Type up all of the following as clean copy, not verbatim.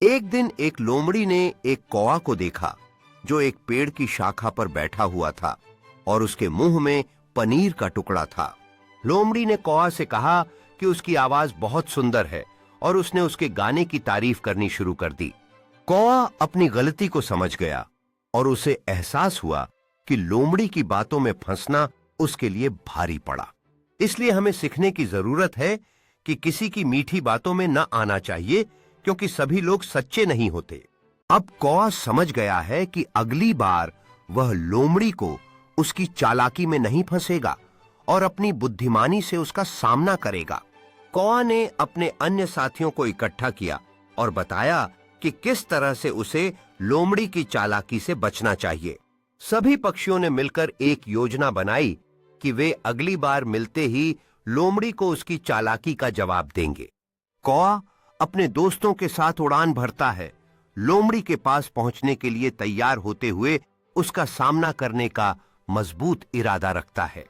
एक दिन एक लोमड़ी ने एक कौवा को देखा जो एक पेड़ की शाखा पर बैठा हुआ था और उसके मुंह में पनीर का टुकड़ा था। लोमड़ी ने कौवा से कहा कि उसकी आवाज बहुत सुंदर है और उसने उसके गाने की तारीफ करनी शुरू कर दी। कौवा अपनी गलती को समझ गया और उसे एहसास हुआ कि लोमड़ी की बातों में फंसना उसके लिए भारी पड़ा। इसलिए हमें सीखने की जरूरत है कि किसी की मीठी बातों में न आना चाहिए, क्योंकि सभी लोग सच्चे नहीं होते। अब कौवा समझ गया है कि अगली बार वह लोमड़ी को उसकी चालाकी में नहीं फंसेगा और अपनी बुद्धिमानी से उसका सामना करेगा। कौवा ने अपने अन्य साथियों को इकट्ठा किया और बताया कि किस तरह से उसे लोमड़ी की चालाकी से बचना चाहिए। सभी पक्षियों ने मिलकर एक योजना बनाई कि वे अगली बार मिलते ही लोमड़ी को उसकी चालाकी का जवाब देंगे। कौवा अपने दोस्तों के साथ उड़ान भरता है, लोमड़ी के पास पहुंचने के लिए तैयार होते हुए उसका सामना करने का मजबूत इरादा रखता है।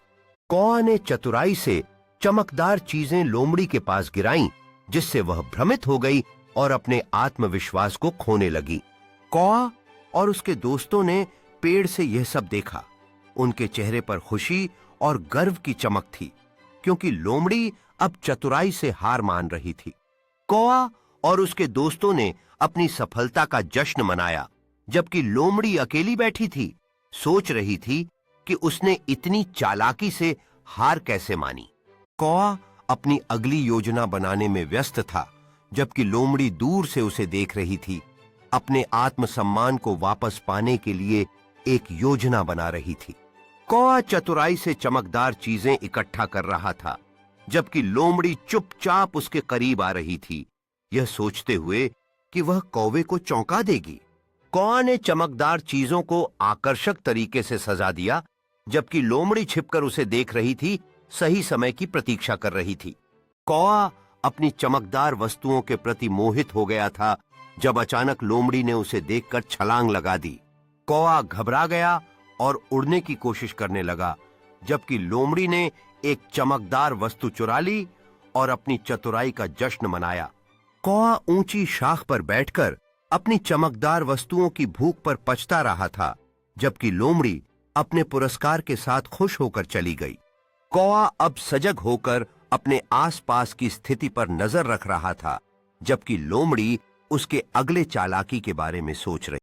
कौवा ने चतुराई से चमकदार चीजें लोमड़ी के पास गिराईं, जिससे वह भ्रमित हो गई और अपने आत्मविश्वास को खोने लगी। कौवा और उसके दोस्तों ने पेड़ से यह सब देखा। उनके चेहरे पर खुशी और गर्व की चमक थी, क्योंकि लोमड़ी अब चतुराई से हार मान रही थी। कौवा और उसके दोस्तों ने अपनी सफलता का जश्न मनाया, जबकि लोमड़ी अकेली बैठी थी, सोच रही थी कि उसने इतनी चालाकी से हार कैसे मानी। कौवा अपनी अगली योजना बनाने में व्यस्त था, जबकि लोमड़ी दूर से उसे देख रही थी, अपने आत्मसम्मान को वापस पाने के लिए एक योजना बना रही थी। कौवा चतुराई से चमकदार चीजें इकट्ठा कर रहा था, जबकि लोमड़ी चुपचाप उसके करीब आ रही थी, यह सोचते हुए कि वह कौवे को चौंका देगी। कौवा ने चमकदार चीजों को आकर्षक तरीके से सजा दिया, जबकि लोमड़ी छिपकर उसे देख रही थी, सही समय की प्रतीक्षा कर रही थी। कौवा अपनी चमकदार वस्तुओं के प्रति मोहित हो गया था, जब अचानक लोमड़ी ने उसे देखकर छलांग लगा दी। कौवा घबरा गया और उड़ने की कोशिश करने लगा, जबकि लोमड़ी ने एक चमकदार वस्तु चुरा ली और अपनी चतुराई का जश्न मनाया। कौवा ऊंची शाख पर बैठकर अपनी चमकदार वस्तुओं की भूख पर पचता रहा था, जबकि लोमड़ी अपने पुरस्कार के साथ खुश होकर चली गई। कौवा अब सजग होकर अपने आसपास की स्थिति पर नजर रख रहा था, जबकि लोमड़ी उसके अगले चालाकी के बारे में सोच रही।